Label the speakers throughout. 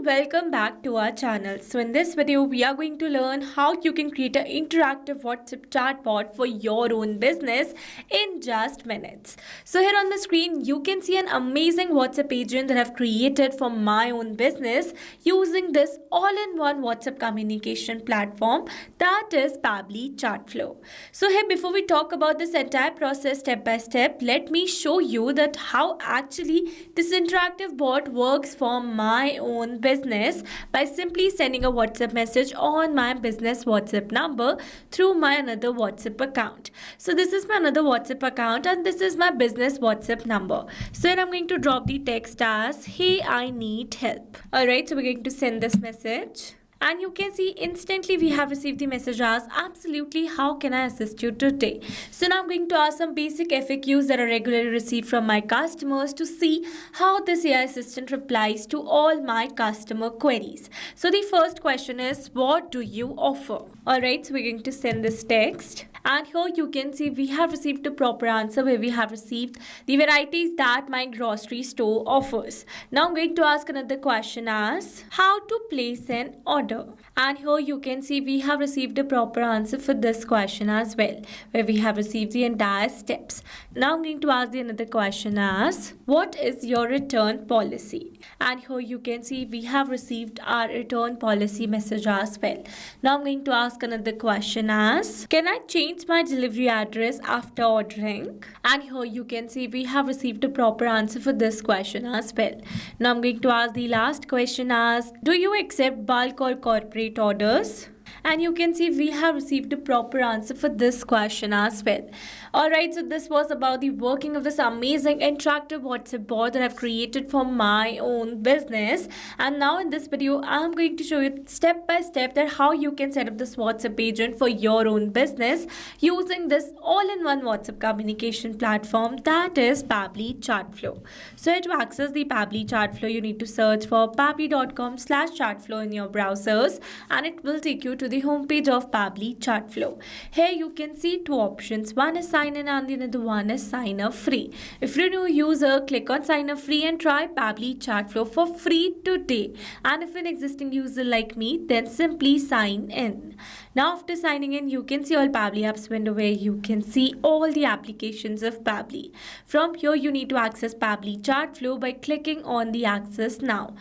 Speaker 1: welcome back to our channel. So in this video we are going to learn how you can create an interactive WhatsApp chatbot for your own business in just minutes. So here on the screen you can see an amazing WhatsApp agent that I've created for my own business using this all-in-one WhatsApp communication platform that is Pabbly Chatflow. So here before we talk about this entire process step by step, let me show you that how actually this interactive bot works for my own business by simply sending a WhatsApp message on my business WhatsApp number through my another WhatsApp account. So this is my another WhatsApp account and this is my business WhatsApp number. So then I'm going to drop the text as, hey, I need help. Alright, so we're going to send this message. And you can see instantly we have received the message as absolutely how can I assist you today. So now I'm going to ask some basic FAQs that are regularly received from my customers to see how this AI assistant replies to all my customer queries. So the first question is, what do you offer? Alright, so we're going to send this text. And here you can see we have received a proper answer where we have received the varieties that my grocery store offers. Now I'm going to ask another question as how to place an order. And here you can see we have received a proper answer for this question as well, where we have received the entire steps. Now I'm going to ask the another question as what is your return policy? And here you can see we have received our return policy message as well. Now I'm going to ask another question as can I change my delivery address after ordering? And here you can see we have received a proper answer for this question as well. Now I'm going to ask the last question as do you accept bulk or corporate orders? And you can see we have received a proper answer for this question as well. Alright, so this was about the working of this amazing interactive WhatsApp bot that I've created for my own business. And now in this video, I'm going to show you step by step that how you can set up this WhatsApp agent for your own business using this all-in-one WhatsApp communication platform that is Pabbly Chatflow. So here to access the Pabbly Chatflow, you need to search for pabbly.com/chatflow in your browsers and it will take you to the homepage of Pabbly Chatflow. Here you can see two options. One is sign in and the other one is sign up free. If you're a new user, click on sign up free and try Pabbly Chatflow for free today. And if you're an existing user like me, then simply sign in. Now after signing in, you can see all Pabbly apps window where you can see all the applications of Pabbly. From here, you need to access Pabbly Chatflow by clicking on the access now.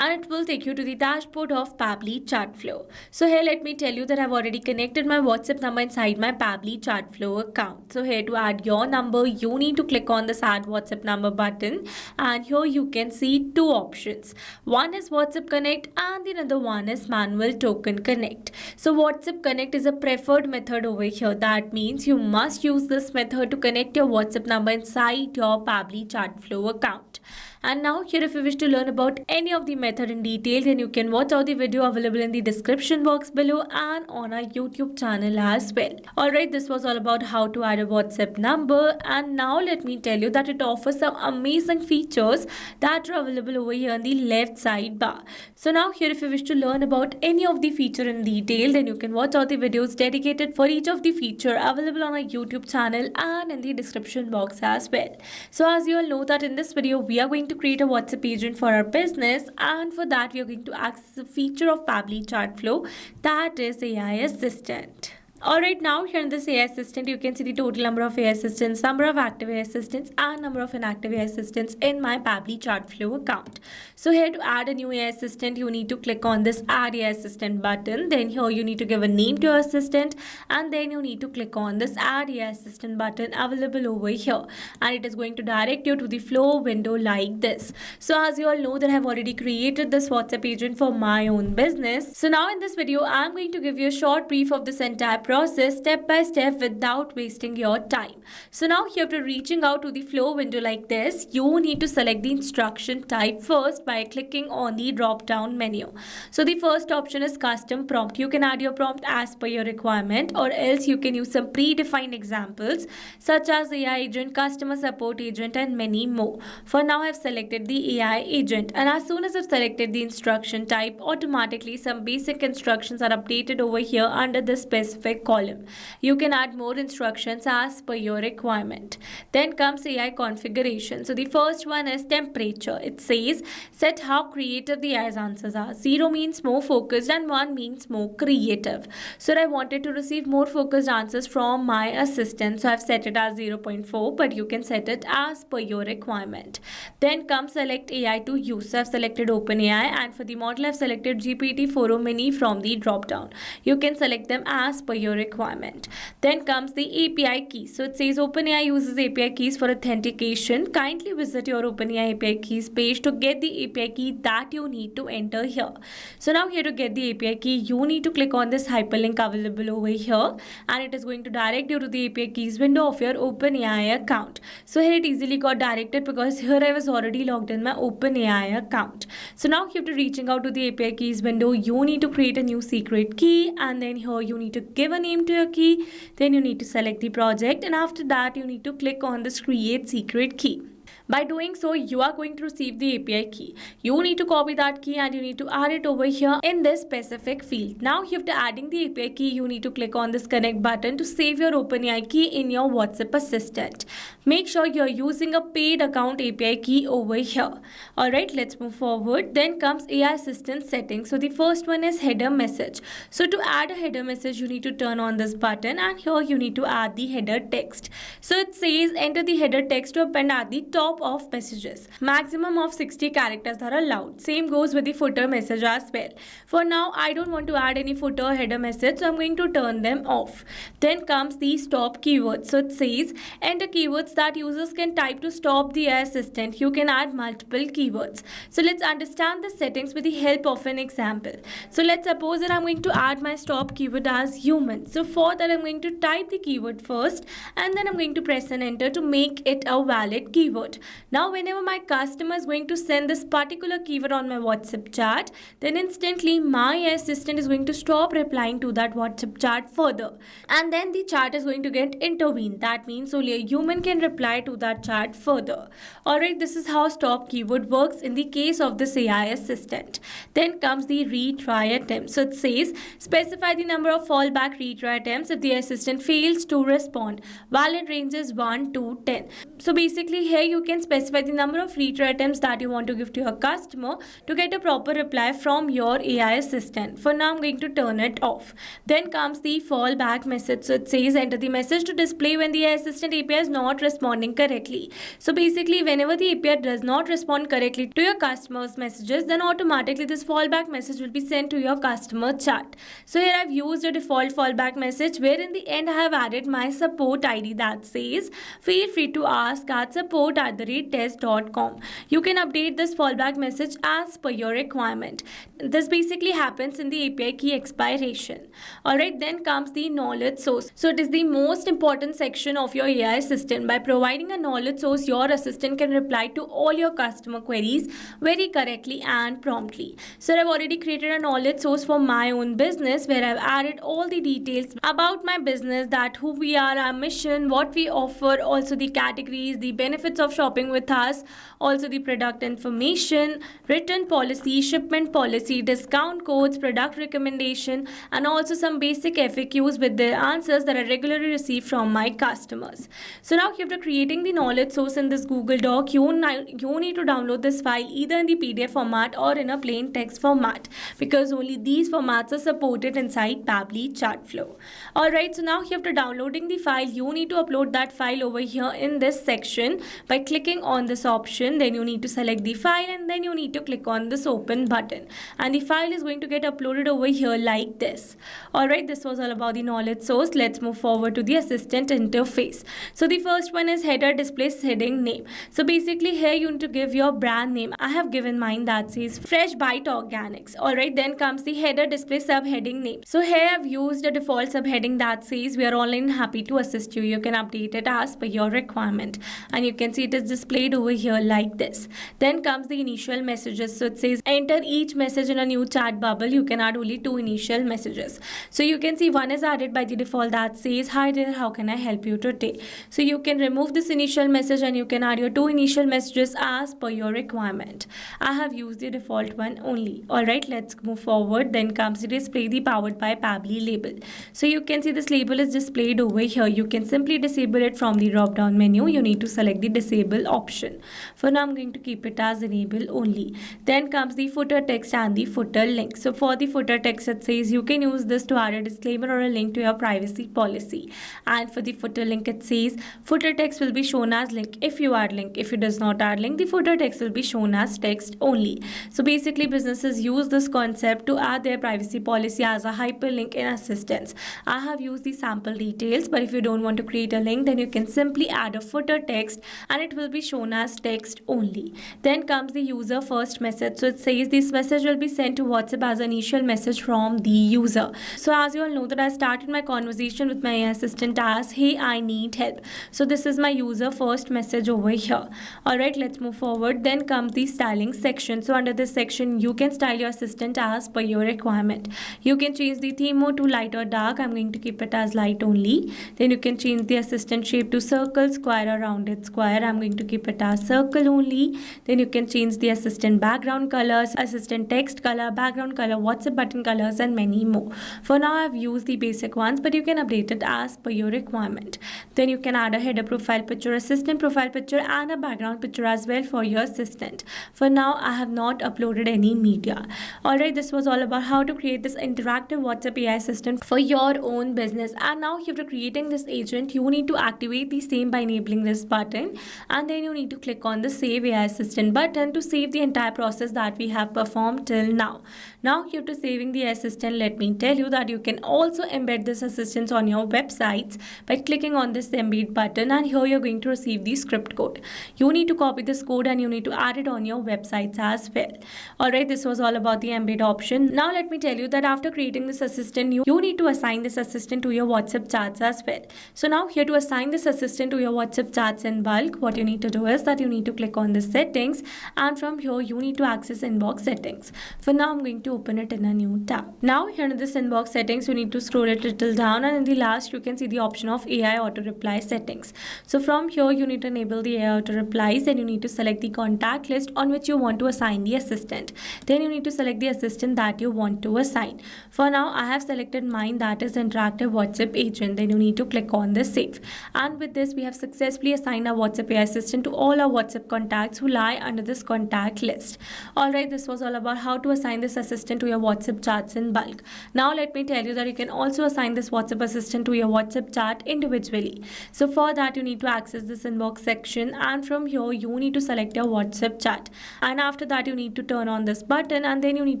Speaker 1: And it will take you to the dashboard of Pabbly Chatflow. So here let me tell you that I've already connected my WhatsApp number inside my Pabbly Chatflow account. So here to add your number, you need to click on this add WhatsApp number button and here you can see two options. One is WhatsApp Connect and the other one is manual token connect. So WhatsApp Connect is a preferred method over here. That means you must use this method to connect your WhatsApp number inside your Pabbly Chatflow account. And now here if you wish to learn about any of the method in detail, then you can watch out the video available in the description box below and on our YouTube channel as well. Alright, this was all about how to add a WhatsApp number and now let me tell you that it offers some amazing features that are available over here on the left side bar. So now here if you wish to learn about any of the feature in detail, then you can watch out the videos dedicated for each of the feature available on our YouTube channel and in the description box as well. So as you all know that in this video we are going to create a WhatsApp agent for our business and for that we are going to access a feature of Pabbly Chatflow that is AI Assistant. Alright, now here in this AI assistant, you can see the total number of AI assistants, number of active AI assistants and number of inactive AI assistants in my Pabbly Chatflow account. So here to add a new AI assistant, you need to click on this add AI assistant button. Then here you need to give a name to your assistant and then you need to click on this add AI assistant button available over here. And it is going to direct you to the flow window like this. So as you all know that I have already created this WhatsApp agent for my own business. So now in this video, I'm going to give you a short brief of this entire process step by step without wasting your time. So now here after reaching out to the flow window like this, you need to select the instruction type first by clicking on the drop down menu. So the first option is custom prompt. You can add your prompt as per your requirement or else you can use some predefined examples such as AI agent, customer support agent and many more. For now I've selected the AI agent and as soon as I've selected the instruction type, automatically some basic instructions are updated over here under the specific specific column. You can add more instructions as per your requirement. Then comes AI configuration. So the first one is temperature. It says set how creative the AI's answers are. 0 means more focused and 1 means more creative. So I wanted to receive more focused answers from my assistant. So I've set it as 0.4, but you can set it as per your requirement. Then comes select AI to use. So I've selected OpenAI, and for the model I've selected GPT-4o Mini from the drop down. You can select them as per your requirement. Then comes the API key. So it says OpenAI uses API keys for authentication. Kindly visit your OpenAI API keys page to get the API key that you need to enter here. So now here to get the API key, you need to click on this hyperlink available over here, and it is going to direct you to the API keys window of your OpenAI account. So here it easily got directed because here I was already logged in my OpenAI account. So now after reaching out to the API keys window, you need to create a new secret key, and then here you need to give a name to your key. Then you need to select the project, and after that you need to click on this create secret key. By doing so, you are going to receive the API key. You need to copy that key and you need to add it over here in this specific field. Now, after adding the API key, you need to click on this connect button to save your OpenAI key in your WhatsApp assistant. Make sure you're using a paid account API key over here. Alright, let's move forward. Then comes AI assistant settings. So the first one is header message. So to add a header message, you need to turn on this button, and here you need to add the header text. So it says enter the header text to append at the top of messages. Maximum of 60 characters are allowed. Same goes with the footer message as well. For now, I don't want to add any footer or header message, so I'm going to turn them off. Then comes the stop keywords. So it says enter keywords that users can type to stop the AI assistant. You can add multiple keywords. So let's understand the settings with the help of an example. So let's suppose that I'm going to add my stop keyword as human. So for that, I'm going to type the keyword first, and then I'm going to press an enter to make it a valid keyword. Now, whenever my customer is going to send this particular keyword on my WhatsApp chat, then instantly my assistant is going to stop replying to that WhatsApp chat further. And then the chat is going to get intervened. That means only a human can reply to that chat further. Alright, this is how stop keyword works in the case of this AI assistant. Then comes the retry attempt. So it says specify the number of fallback retry attempts if the assistant fails to respond. Valid range is 1 to 10. So basically here you can specify the number of retry attempts that you want to give to your customer to get a proper reply from your AI assistant. For now, I'm going to turn it off. Then comes the fallback message. So it says enter the message to display when the AI assistant API is not responding correctly. So basically, whenever the API does not respond correctly to your customer's messages, then automatically this fallback message will be sent to your customer chat. So here I've used a default fallback message where in the end I have added my support ID that says feel free to ask at support@test.com. You can update this fallback message as per your requirement. This basically happens in the API key expiration. Alright, then comes the knowledge source. So it is the most important section of your AI assistant. By providing a knowledge source, your assistant can reply to all your customer queries very correctly and promptly. So I've already created a knowledge source for my own business where I've added all the details about my business, that who we are, our mission, what we offer, also the categories, the benefits of shopping with us, also the product information, return policy, shipment policy, discount codes, product recommendation, and also some basic FAQs with the answers that I regularly receive from my customers. So now after creating the knowledge source in this Google Doc, you need to download this file either in the PDF format or in a plain text format, because only these formats are supported inside Pabbly Chatflow. Alright, so now after downloading the file, you need to upload that file over here in this section by clicking on this option. Then you need to select the file, and then you need to click on this open button, and the file is going to get uploaded over here like this. Alright, this was all about the knowledge source. Let's move forward to the assistant interface. So the first one is header displays heading name. So basically here you need to give your brand name. I have given mine that says Fresh Bite Organics. Alright, then comes the header display subheading name. So here I've used a default subheading that says we are online, happy to assist you. You can update it as per your requirement, and you can see it is is displayed over here like this. Then comes the initial messages. So it says enter each message in a new chat bubble. You can add only 2 initial messages. So you can see one is added by the default that says hi there, how can I help you today? So you can remove this initial message and you can add your 2 initial messages as per your requirement. I have used the default one only. Alright, let's move forward. Then comes the display the powered by Pabbly label. So you can see this label is displayed over here. You can simply disable it from the drop down menu. You need to select the disable option. For now I'm going to keep it as enable only. Then comes the footer text and the footer link. So for the footer text it says you can use this to add a disclaimer or a link to your privacy policy. And for the footer link it says footer text will be shown as link if you add link. If it does not add link, the footer text will be shown as text only. So basically businesses use this concept to add their privacy policy as a hyperlink in assistance. I have used the sample details, but if you don't want to create a link, then you can simply add a footer text and it will be shown as text only. Then comes the user first message. So it says this message will be sent to WhatsApp as an initial message from the user. So as you all know that I started my conversation with my AI assistant as hey, I need help. So this is my user first message over here. Alright, let's move forward. Then comes the styling section. So under this section you can style your assistant as per your requirement. You can change the theme mode to light or dark. I'm going to keep it as light only. Then you can change the assistant shape to circle, square or rounded square. I'm going to keep it as circle only. Then you can change the assistant background colors, assistant text color, background color, WhatsApp button colors and many more. For now I've used the basic ones, but you can update it as per your requirement. Then you can add a header profile picture, assistant profile picture and a background picture as well for your assistant. For now I have not uploaded any media. Alright, this was all about how to create this interactive WhatsApp AI assistant for your own business. And now after creating this agent, you need to activate the same by enabling this button, and then you need to click on the save AI assistant button to save the entire process that we have performed till now. Now after saving the assistant, let me tell you that you can also embed this assistant on your websites by clicking on this embed button, and here you're going to receive the script code. You need to copy this code and you need to add it on your websites as well. Alright, this was all about the embed option. Now let me tell you that after creating this assistant, you need to assign this assistant to your WhatsApp chats as well. So now here to assign this assistant to your WhatsApp chats in bulk, what you need to do is that you need to click on the settings, and from here you need to access inbox settings. For now I'm going to open it in a new tab. Now here in this inbox settings you need to scroll it little down, and in the last you can see the option of AI auto reply settings. So from here you need to enable the AI auto replies, and you need to select the contact list on which you want to assign the assistant. Then you need to select the assistant that you want to assign. For now I have selected mine, that is interactive WhatsApp agent. Then you need to click on the save, and with this we have successfully assigned our WhatsApp AI assistant to all our WhatsApp contacts who lie under this contact list. Alright, this was all about how to assign this assistant to your WhatsApp chats in bulk. Now let me tell you that you can also assign this WhatsApp assistant to your WhatsApp chat individually. So for that you need to access this inbox section, and from here you need to select your WhatsApp chat, and after that you need to turn on this button, and then you need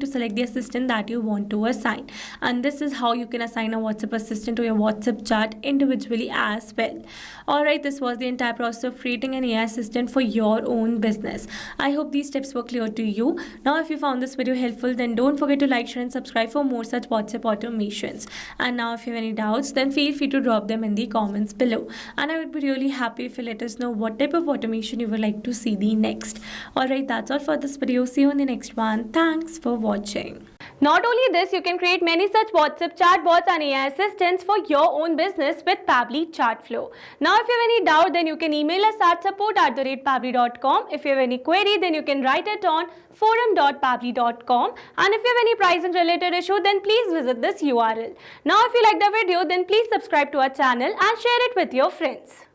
Speaker 1: to select the assistant that you want to assign. And this is how you can assign a WhatsApp assistant to your WhatsApp chat individually as well. Alright, this was the entire process of creating an AI assistant for your own business. I hope these tips were clear to you. Now if you found this video helpful, then don't forget to like, share and subscribe for more such WhatsApp automations. And now if you have any doubts, then feel free to drop them in the comments below, and I would be really happy if you let us know what type of automation you would like to see the next. Alright, that's all for this video. See you in the next one. Thanks for watching. Not only this, you can create many such WhatsApp chatbots and AI assistants for your own business with Pabbly Chatflow. Now if you have any doubt, then you can email us at support@pabbly.com. If you have any query, then you can write it on forum.pabbly.com. And if you have any pricing related issue, then please visit this URL. Now if you liked the video, then please subscribe to our channel and share it with your friends.